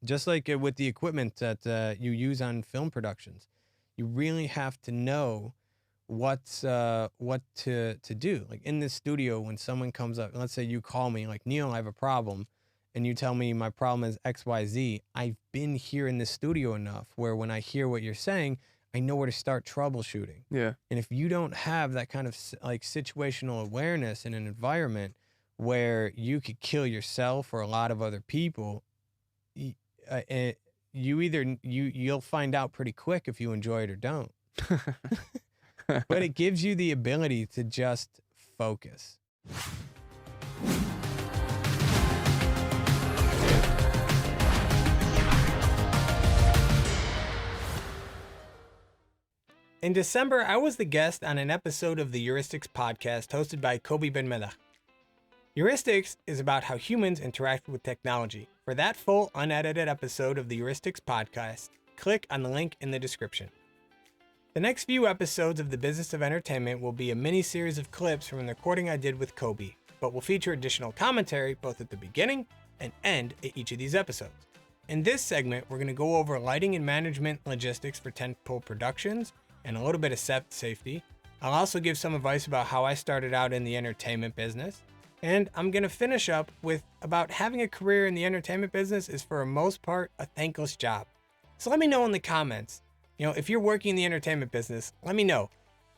Just like with the equipment that you use on film productions, you really have to know what to do. Like in this studio, when someone comes up, let's say you call me like, Neil, I have a problem, and you tell me my problem is XYZ. I've been here in this studio enough where when I hear what you're saying, I know where to start troubleshooting. Yeah. And if you don't have that kind of like situational awareness in an environment where you could kill yourself or a lot of other people, you'll find out pretty quick if you enjoy it or don't. But it gives you the ability to just focus. In December, I was the guest on an episode of the Heuristics podcast hosted by Kobe Ben Melech. Heuristics is about how humans interact with technology. For that full, unedited episode of the Heuristics podcast, click on the link in the description. The next few episodes of The Business of Entertainment will be a mini-series of clips from the recording I did with Kobe, but will feature additional commentary both at the beginning and end of each of these episodes. In this segment, we're going to go over lighting and management logistics for tentpole productions and a little bit of safety. I'll also give some advice about how I started out in the entertainment business. And I'm going to finish up with about having a career in the entertainment business is for the most part a thankless job. So let me know in the comments, if you're working in the entertainment business, let me know,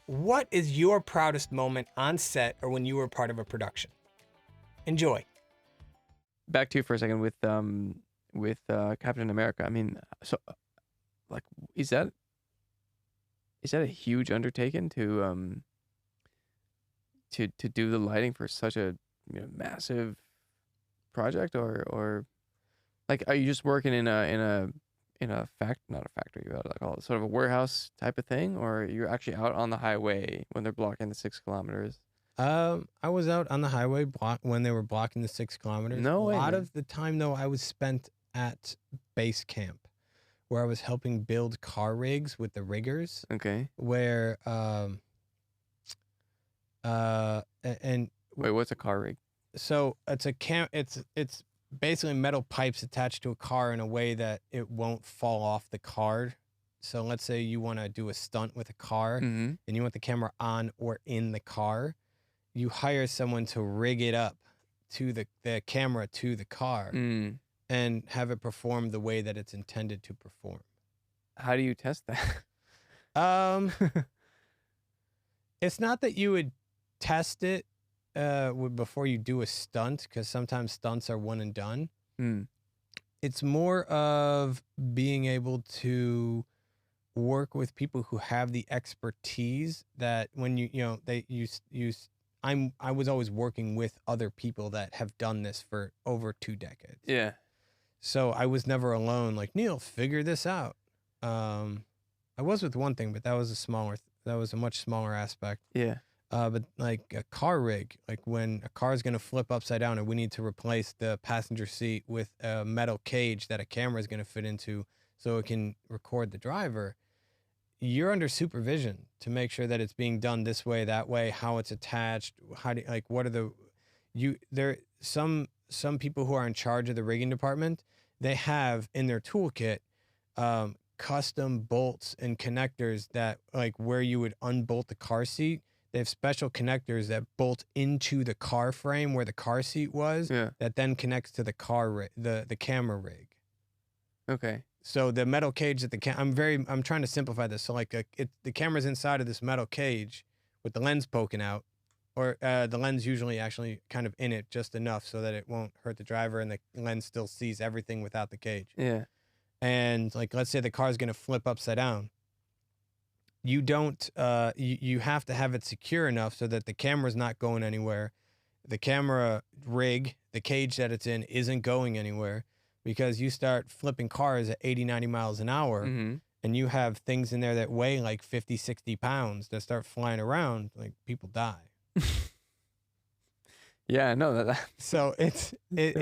what is your proudest moment on set or when you were part of a production? Enjoy. Back to you for a second with Captain America. I mean, so like, is that a huge undertaking to do the lighting for such a massive project, or like, are you just working in a not a factory, like sort of a warehouse type of thing, or you're actually out on the highway when they're blocking the 6 kilometers? I was out on the highway when they were blocking the 6 kilometers. No way, a lot man. of the time, though, I was spent at base camp, where I was helping build car rigs with the riggers. Okay. Where and Wait, what's a car rig? So it's it's basically metal pipes attached to a car in a way that it won't fall off the car. So let's say you want to do a stunt with a car, Mm-hmm. and you want the camera on or in the car. You hire someone to rig it up to the camera to the car and have it perform the way that it's intended to perform. How do you test that? It's not that you would test it before you do a stunt, because sometimes stunts are one and done. It's more of being able to work with people who have the expertise that when I was always working with other people that have done this for over 2 decades. Yeah. So I was never alone. Like, Neil, figure this out. I was with one thing, but that was a much smaller aspect. Yeah. But like a car rig, like when a car is going to flip upside down and we need to replace the passenger seat with a metal cage that a camera is going to fit into so it can record the driver, you're under supervision to make sure that it's being done this way, that way, how it's attached, some people who are in charge of the rigging department, they have in their toolkit custom bolts and connectors that, like, where you would unbolt the car seat, they have special connectors that bolt into the car frame where the car seat was, that then connects to the the camera rig. Okay. So the metal cage that I'm trying to simplify this. So like the camera's inside of this metal cage with the lens poking out, or the lens usually actually kind of in it just enough so that it won't hurt the driver, and the lens still sees everything without the cage. Yeah. And like, let's say the car's going to flip upside down. You don't, you have to have it secure enough so that the camera's not going anywhere. The camera rig, the cage that it's in, isn't going anywhere, because you start flipping cars at 80, 90 miles an hour, and you have things in there that weigh like 50, 60 pounds that start flying around, like, people die. Yeah, I know that. So it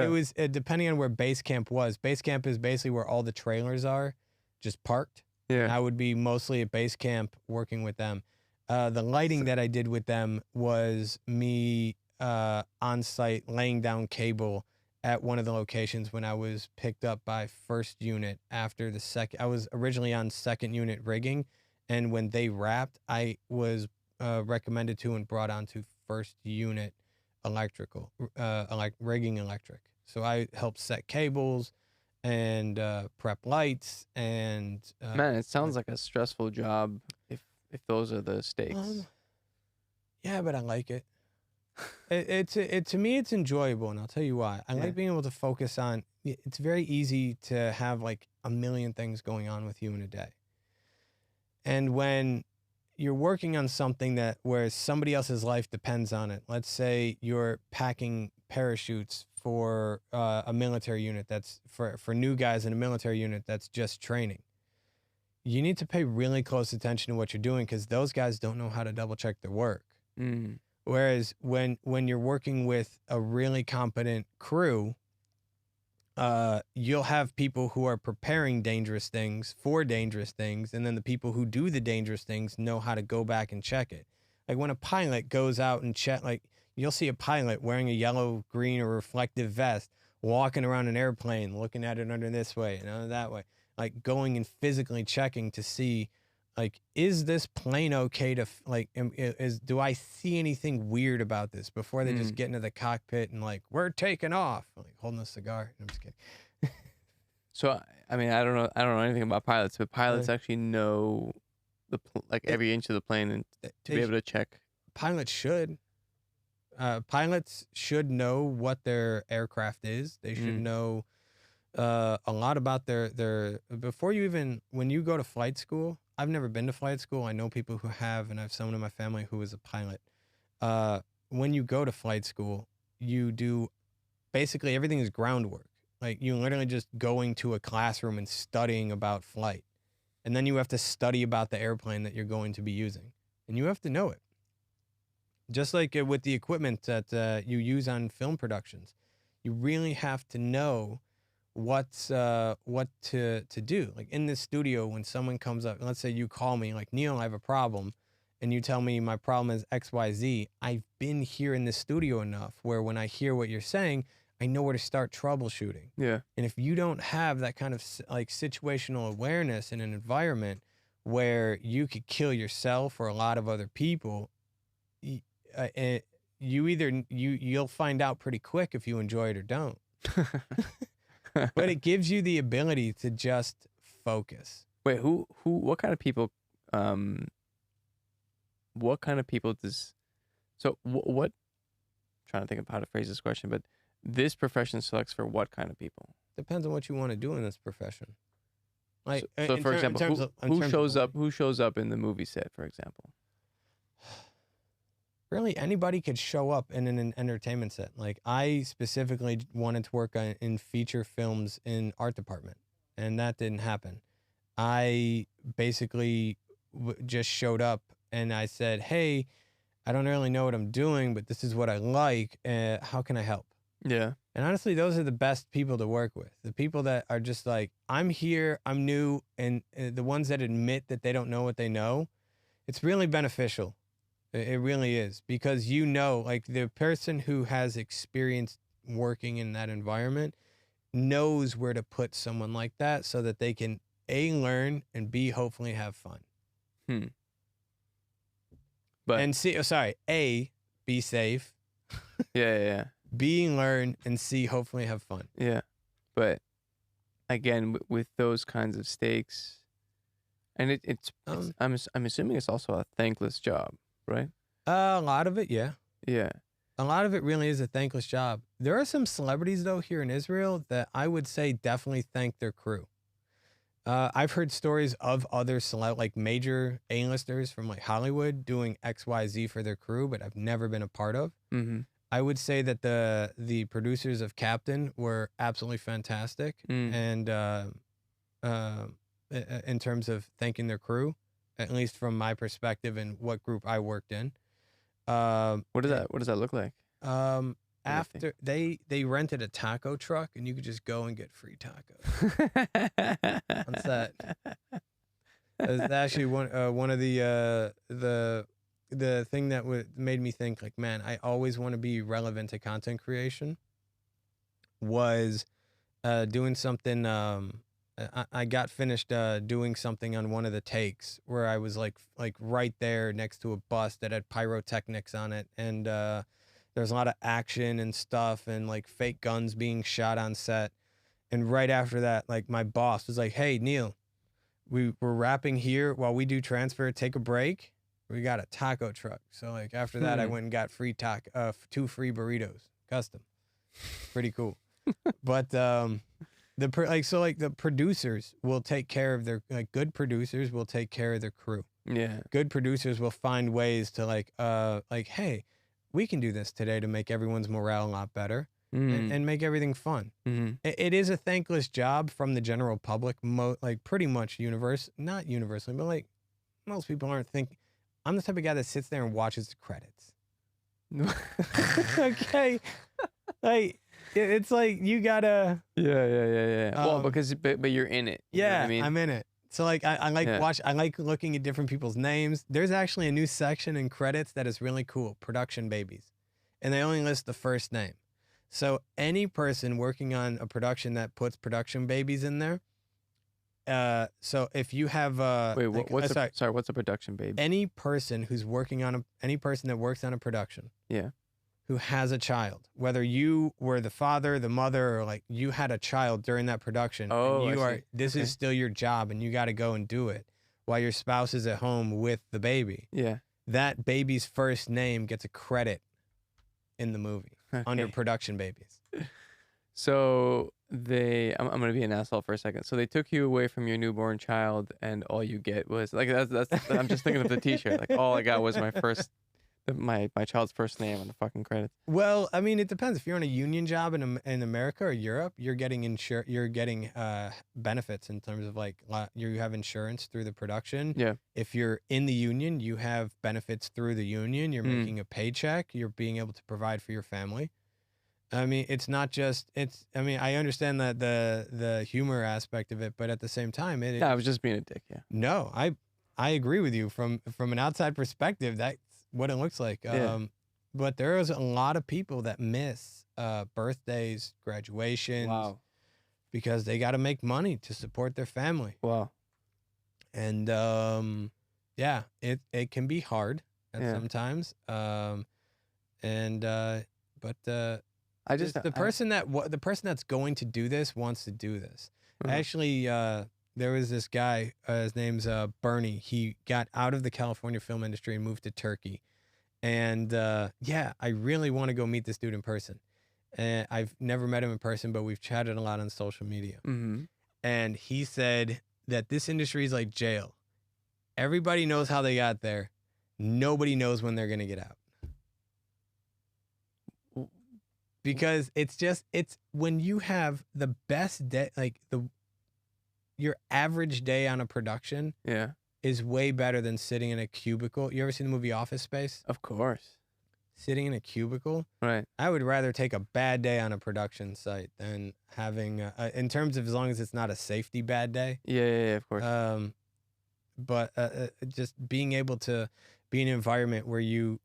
was depending on where base camp was. Base camp is basically where all the trailers are, just parked. Yeah. I would be mostly at base camp working with them. The lighting that I did with them was me on site laying down cable at one of the locations when I was picked up by first unit after the second. I was originally on second unit rigging, and when they wrapped, I was recommended to and brought on to first unit electrical, rigging electric. So I helped set cables and prep lights and Man, it sounds like a stressful job if those are the stakes. yeah, but I like it. It to me it's enjoyable, and I'll tell you why. I Yeah. like being able to focus on. It's very easy to have like a million things going on with you in a day, and when you're working on something that where somebody else's life depends on it. Let's say you're packing parachutes for a military unit that's for new guys in a military unit that's just training. You need to pay really close attention to what you're doing because those guys don't know how to double check their work. Mm. Whereas when you're working with a really competent crew, you'll have people who are preparing dangerous things for dangerous things, and then the people who do the dangerous things know how to go back and check it. Like when a pilot goes out and check, like you'll see a pilot wearing a yellow, green, or reflective vest, walking around an airplane, looking at it under this way and under that way, like going and physically checking to see, like, is this plane okay to do I see anything weird about this before they just get into the cockpit and like, we're taking off, like holding a cigar. I'm just kidding. So I mean, I don't know anything about pilots, but pilots actually know every inch of the plane and to be able to check. Pilots should. Pilots should know what their aircraft is. They should know a lot about their before you even when you go to flight school. I've never been to flight school. I know people who have, and I have someone in my family who is a pilot. When you go to flight school, you do basically everything is groundwork. Like you literally just going to a classroom and studying about flight. And then you have to study about the airplane that you're going to be using. And you have to know it. Just like with the equipment that you use on film productions. You really have to know what to do. Like in the studio, when someone comes up, let's say you call me like, Neil, I have a problem, and you tell me my problem is XYZ. I've been here in the studio enough where when I hear what you're saying, I know where to start troubleshooting. Yeah. And if you don't have that kind of like situational awareness in an environment where you could kill yourself or a lot of other people, you'll find out pretty quick if you enjoy it or don't. But it gives you the ability to just focus. Wait, what kind of people, what, trying to think of how to phrase this question, but this profession selects for what kind of people? Depends on what you want to do in this profession. Like, so for example, who shows up in the movie set, for example? Really, anybody could show up in an entertainment set. Like, I specifically wanted to work in feature films in art department, and that didn't happen. I basically just showed up, and I said, hey, I don't really know what I'm doing, but this is what I like. How can I help? Yeah. And honestly, those are the best people to work with. The people that are just like, I'm here, I'm new, and the ones that admit that they don't know what they know, it's really beneficial. It really is, because like the person who has experience working in that environment knows where to put someone like that so that they can A, learn, and B, hopefully have fun. But and A, be safe. Yeah. B, learn, and C, hopefully have fun. Yeah. But again, with those kinds of stakes, and I'm assuming it's also a thankless job. Right? A lot of it, yeah. Yeah. A lot of it really is a thankless job. There are some celebrities, though, here in Israel that I would say definitely thank their crew. I've heard stories of other like major A-listers from like Hollywood doing XYZ for their crew, but I've never been a part of. Mm-hmm. I would say that the producers of Captain were absolutely fantastic, and in terms of thanking their crew. At least from my perspective and what group I worked in. What does that look like? After they rented a taco truck and you could just go and get free tacos. What's that? It's actually one of the thing that made me think like, man, I always want to be relevant to content creation. was doing something. I got finished doing something on one of the takes where I was like right there next to a bus that had pyrotechnics on it, and there's a lot of action and stuff, and like fake guns being shot on set. And right after that, like my boss was like, "Hey, Neil, we're wrapping here while we do transfer. Take a break. We got a taco truck." So like after that, I went and got 2 free burritos, custom. Pretty cool. But the producers will take care of their good producers will take care of their crew. Yeah. Good producers will find ways to hey, we can do this today to make everyone's morale a lot better and make everything fun. It is a thankless job from the general public, pretty much not universally, but like most people aren't thinking. I'm the type of guy that sits there and watches the credits. Okay, like it's like you gotta. Yeah. Well, but you're in it. You know what I mean? I'm in it. So like I like looking at different people's names. There's actually a new section in credits that is really cool, production babies. And they only list the first name. So any person working on a production that puts production babies in there, so if you have wait, what's a production baby? Any person who's working on any person that works on a production. Yeah. Who has a child, whether you were the father, the mother, or like you had a child during that production. Oh, and this is still your job and you got to go and do it while your spouse is at home with the baby. Yeah. That baby's first name gets a credit in the movie under production babies. So I'm going to be an asshole for a second. So they took you away from your newborn child and all you get was like, that's I'm just thinking of the t-shirt. Like all I got was my child's first name on the fucking credits. Well, I mean, it depends. If you're on a union job in America or Europe, you're getting benefits in terms of like you have insurance through the production. Yeah. If you're in the union, you have benefits through the union. You're making a paycheck. You're being able to provide for your family. I mean, it's not just I mean, I understand that the humor aspect of it, but at the same time, I was just being a dick. Yeah. No, I agree with you from an outside perspective. That's what it looks like. Yeah. But there is a lot of people that miss birthdays, graduations. Wow. Because they got to make money to support their family. Wow. And it can be hard sometimes. I just the person that's going to do this wants to do this. Actually, there was this guy, his name's Bernie. He got out of the California film industry and moved to Turkey. And I really want to go meet this dude in person. And I've never met him in person, but we've chatted a lot on social media. And he said that this industry is like jail. Everybody knows how they got there. Nobody knows when they're going to get out. Because it's when you have the best day, like your average day on a production is way better than sitting in a cubicle. You ever seen the movie Office Space? Of course. Sitting in a cubicle? Right. I would rather take a bad day on a production site than having, in terms of as long as it's not a safety bad day. Yeah, of course. But just being able to be in an environment where you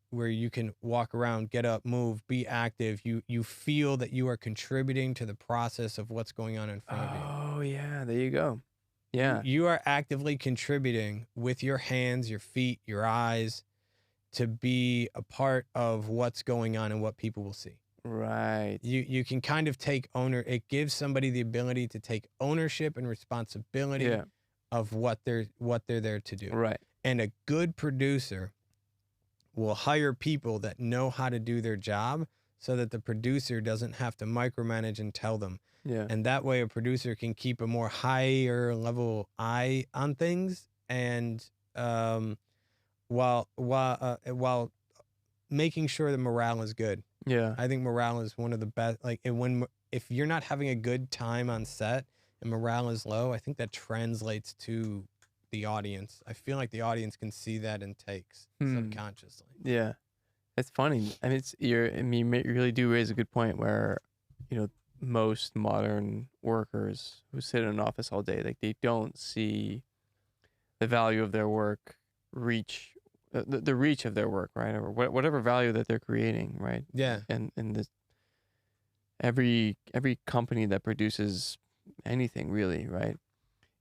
can walk around, get up, move, be active. You feel that you are contributing to the process of what's going on in front of you. Oh yeah, there you go. Yeah. You are actively contributing with your hands, your feet, your eyes to be a part of what's going on and what people will see. Right. You can kind of take it gives somebody the ability to take ownership and responsibility of what they're there to do. Right. And a good producer will hire people that know how to do their job so that the producer doesn't have to micromanage and tell them. Yeah. And that way a producer can keep a more higher level eye on things and while making sure the morale is good. Yeah. I think morale is one of the best. Like if you're not having a good time on set and morale is low, I think that translates to the audience. I feel like the audience can see that in takes subconsciously. Yeah, it's funny. I mean, you really do raise a good point where, most modern workers who sit in an office all day, like they don't see the value of their work reach the reach of their work, right, or whatever value that they're creating, right? Yeah, and every company that produces anything really, right?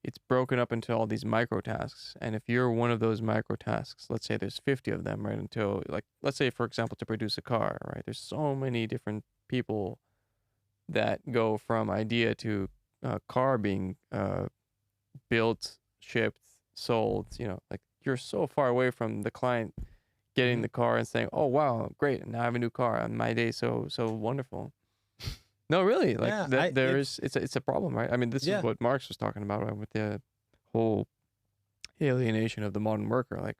It's broken up into all these micro tasks. And if you're one of those micro tasks, let's say there's 50 of them, right? Until, like, let's say, for example, to produce a car, right? There's so many different people that go from idea to car being built, shipped, sold, like you're so far away from the client getting the car and saying, "Oh wow, great! Now I have a new car, and my day so wonderful." No, really, like Yeah, it's a problem, right? I mean, this is yeah. what Marx was talking about, right, with the whole alienation of the modern worker. Like,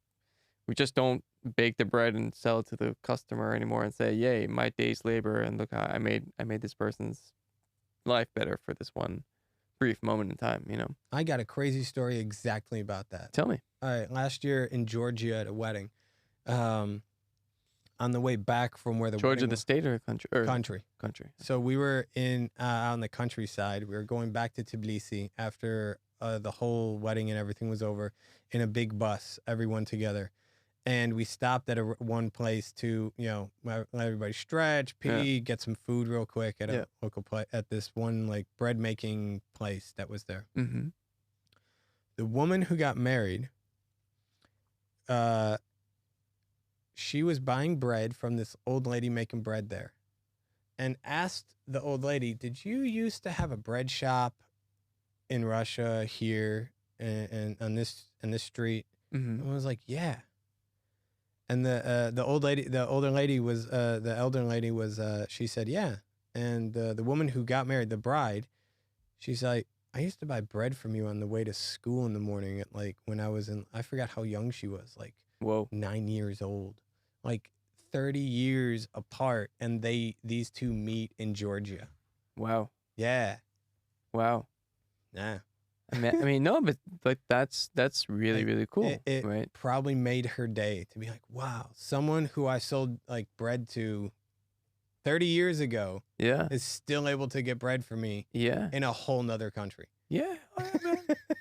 we just don't bake the bread and sell it to the customer anymore and say, "Yay, my day's labor, and look, I made this person's life better for this one brief moment in time." I got a crazy story exactly about that. Tell me. All right, last year in Georgia at a wedding, on the way back from where the Georgia, wedding the state or the country? country. Country. So we were out in the countryside. We were going back to Tbilisi after the whole wedding and everything was over in a big bus, everyone together. And we stopped at one place to, let everybody stretch, pee, get some food real quick at a local place, at this one like bread making place that was there. Mm-hmm. The woman who got married, she was buying bread from this old lady making bread there, and asked the old lady, "Did you used to have a bread shop in Russia here and on this street?" Mm-hmm. And I was like, "Yeah." And the older lady was she said, "Yeah." And the woman who got married, the bride, she's like, "I used to buy bread from you on the way to school in the morning at like when I forgot how young she was, like Whoa. 9 years old, like 30 years apart, and these two meet in Georgia." Wow. Yeah. Wow. Yeah. I mean, no, but like that's really, really cool, It right? probably made her day to be like, wow, someone who I sold like bread to 30 years ago Yeah. is still able to get bread for me Yeah. in a whole nother country. Yeah.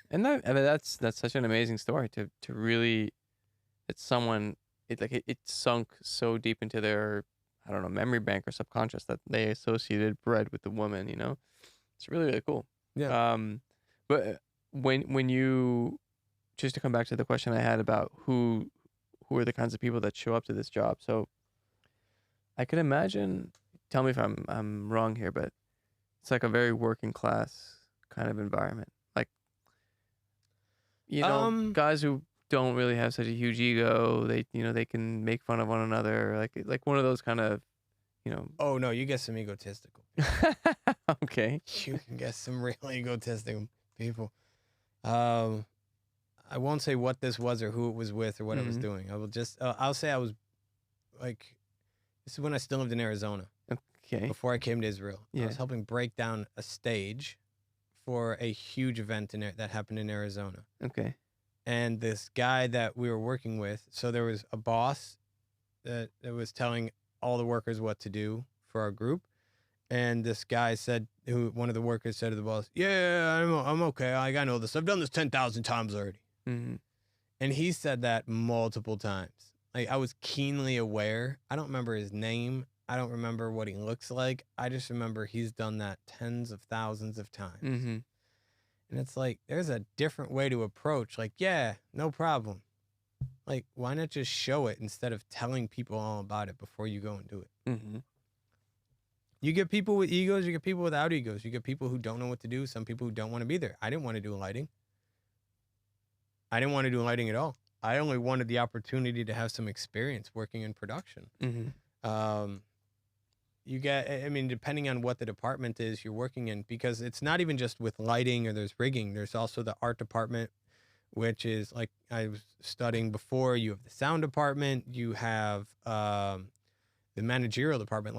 And I mean, that's such an amazing story to really, it's someone, it sunk so deep into their, I don't know, memory bank or subconscious that they associated bread with the woman, It's really, really cool. Yeah. But when you, just to come back to the question I had about who are the kinds of people that show up to this job. So I can imagine, tell me if I'm wrong here, but it's like a very working class kind of environment. Like, guys who don't really have such a huge ego, they can make fun of one another, like one of those kind of, Oh no, you get some egotistical. Okay. You can get some really egotistical people. I won't say what this was or who it was with or what I was doing. I will just I'll say I was like, this is when I still lived in Arizona. Okay. Before I came to Israel. Yeah. I was helping break down a stage for a huge event that happened in Arizona. Okay. And this guy that we were working with, so there was a boss that was telling all the workers what to do for our group. And this guy one of the workers said to the boss, "Yeah, I'm okay. I know this. I've done this 10,000 times already." Mm-hmm. And he said that multiple times. Like, I was keenly aware. I don't remember his name. I don't remember what he looks like. I just remember he's done that tens of thousands of times. Mm-hmm. And it's like, there's a different way to approach. Like, yeah, no problem. Like, why not just show it instead of telling people all about it before you go and do it? Mm-hmm. You get people with egos. You get people without egos. You get people who don't know what to do. Some people who don't want to be there. I didn't want to do lighting. I didn't want to do lighting at all. I only wanted the opportunity to have some experience working in production. Mm-hmm. Depending on what the department is you're working in, because it's not even just with lighting or there's rigging. There's also the art department, which is like I was studying before. You have the sound department. You have the managerial department.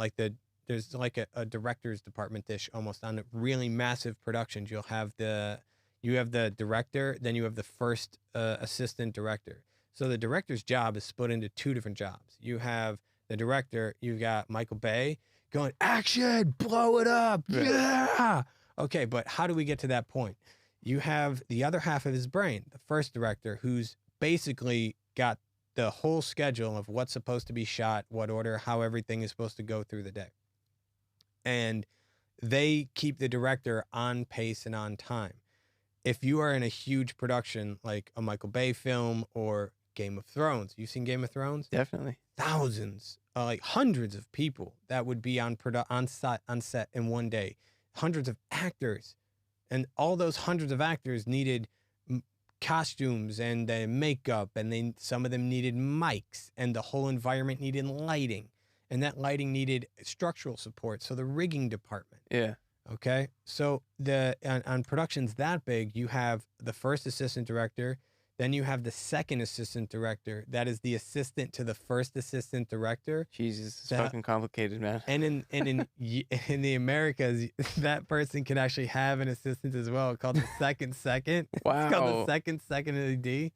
There's like a director's department dish almost on really massive productions. You have the director, then you have the first assistant director. So the director's job is split into two different jobs. You have the director, you got Michael Bay going, action, blow it up, yeah. Okay, but how do we get to that point? You have the other half of his brain, the first director, who's basically got the whole schedule of what's supposed to be shot, what order, how everything is supposed to go through the day. And they keep the director on pace and on time. If you are in a huge production like a Michael Bay film or Game of Thrones, you seen Game of Thrones? Definitely. Thousands, like hundreds of people that would be on set in one day, hundreds of actors, and all those hundreds of actors needed costumes and makeup, and some of them needed mics, and the whole environment needed lighting, and that lighting needed structural support. So the rigging department. Yeah. Okay, so on productions that big, you have the first assistant director, then you have the second assistant director. That is the assistant to the first assistant director. Jesus, it's fucking complicated, man. And in the Americas, that person can actually have an assistant as well, called the second. Wow. It's called the second AD.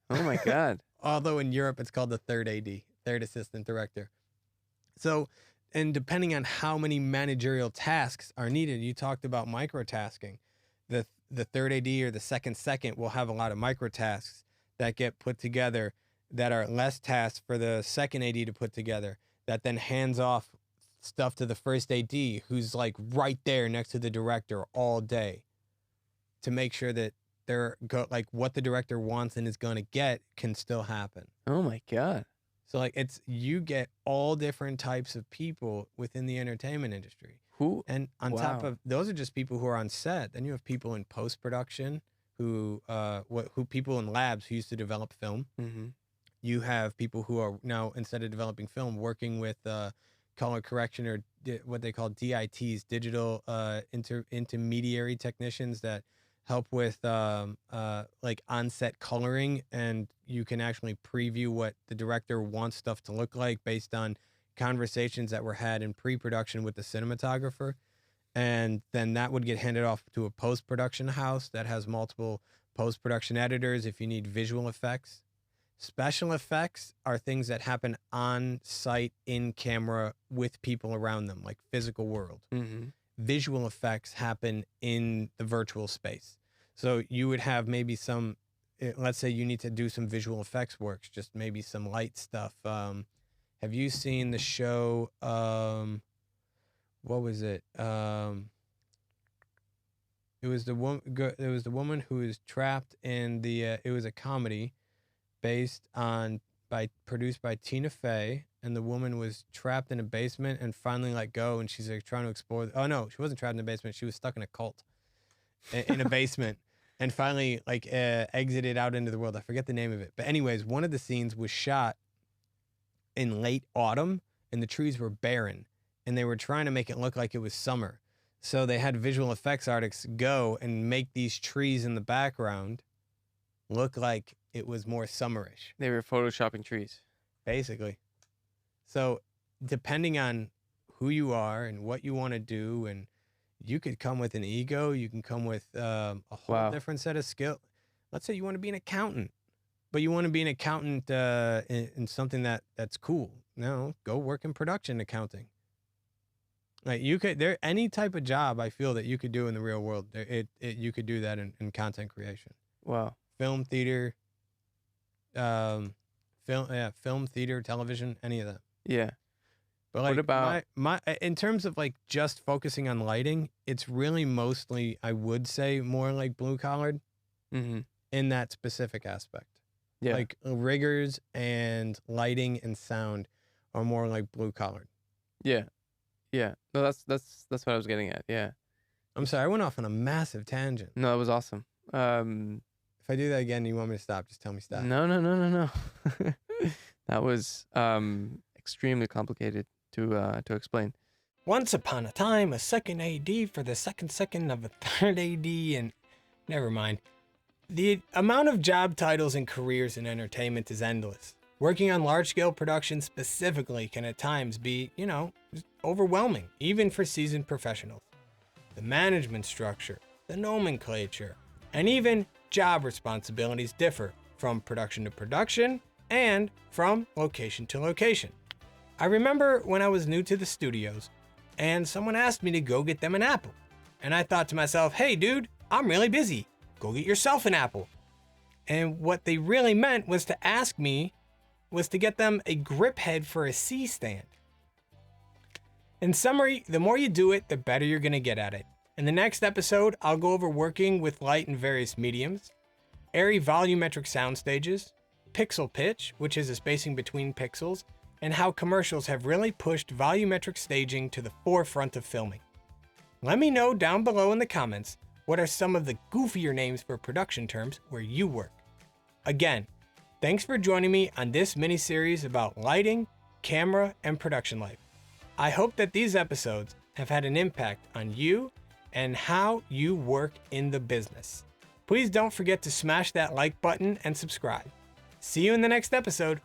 Oh my God. Although in Europe, it's called the third AD, third assistant director. So. And depending on how many managerial tasks are needed, you talked about microtasking. The third AD or the second will have a lot of microtasks that get put together that are less tasks for the second AD to put together, that then hands off stuff to the first AD, who's like right there next to the director all day, to make sure that like what the director wants and is going to get can still happen. Oh my God. So like you get all different types of people within the entertainment industry. And on top of those are just people who are on set. Then you have people in post-production who people in labs who used to develop film. Mm-hmm. You have people who are now, instead of developing film, working with color correction or what they call DITs, digital intermediary technicians that help with like on-set coloring, and you can actually preview what the director wants stuff to look like based on conversations that were had in pre-production with the cinematographer. And then that would get handed off to a post-production house that has multiple post-production editors if you need visual effects. Special effects are things that happen on site, in camera, with people around them, like physical world. Mm-hmm. Visual effects happen in the virtual space. So you would have maybe let's say you need to do some visual effects works, just maybe some light stuff. Have you seen the show, what was it? It was the woman who was trapped in it was a comedy produced by Tina Fey, and the woman was trapped in a basement and finally let go, and she's like trying to explore. Oh no, she wasn't trapped in a basement. She was stuck in a cult in a basement, and finally like exited out into the world. I forget the name of it, but anyways, one of the scenes was shot in late autumn, and the trees were barren, and they were trying to make it look like it was summer. So they had visual effects artists go and make these trees in the background look like it was more summerish. They were photoshopping trees. Basically. So depending on who you are and what you want to do, and you could come with an ego, you can come with a whole different set of skill. Let's say you want to be an accountant, but you want to be an accountant in something that's cool. No, go work in production accounting. Like any type of job I feel that you could do in the real world, you could do that in content creation. Wow. Film, theater, film, theater, television, any of that. Yeah. But like what about my in terms of like just focusing on lighting, it's really mostly, I would say, more like blue collared in that specific aspect. Yeah. Like riggers and lighting and sound are more like blue collared. Yeah. Yeah. No, that's what I was getting at. Yeah. I'm sorry, I went off on a massive tangent. No, that was awesome. If I do that again, you want me to stop? Just tell me stop. No. That was extremely complicated to explain. Once upon a time, a second AD for the second of a third AD, and never mind. The amount of job titles and careers in entertainment is endless. Working on large-scale productions specifically can at times be, just overwhelming, even for seasoned professionals. The management structure, the nomenclature, and even job responsibilities differ from production to production and from location to location. I remember when I was new to the studios and someone asked me to go get them an apple. And I thought to myself, hey dude, I'm really busy. Go get yourself an apple. And what they really meant was to get them a grip head for a C stand. In summary, the more you do it, the better you're going to get at it. In the next episode, I'll go over working with light in various mediums, airy volumetric sound stages, pixel pitch, which is the spacing between pixels, and how commercials have really pushed volumetric staging to the forefront of filming. Let me know down below in the comments what are some of the goofier names for production terms where you work. Again, thanks for joining me on this mini-series about lighting, camera, and production life. I hope that these episodes have had an impact on you and how you work in the business. Please don't forget to smash that like button and subscribe. See you in the next episode.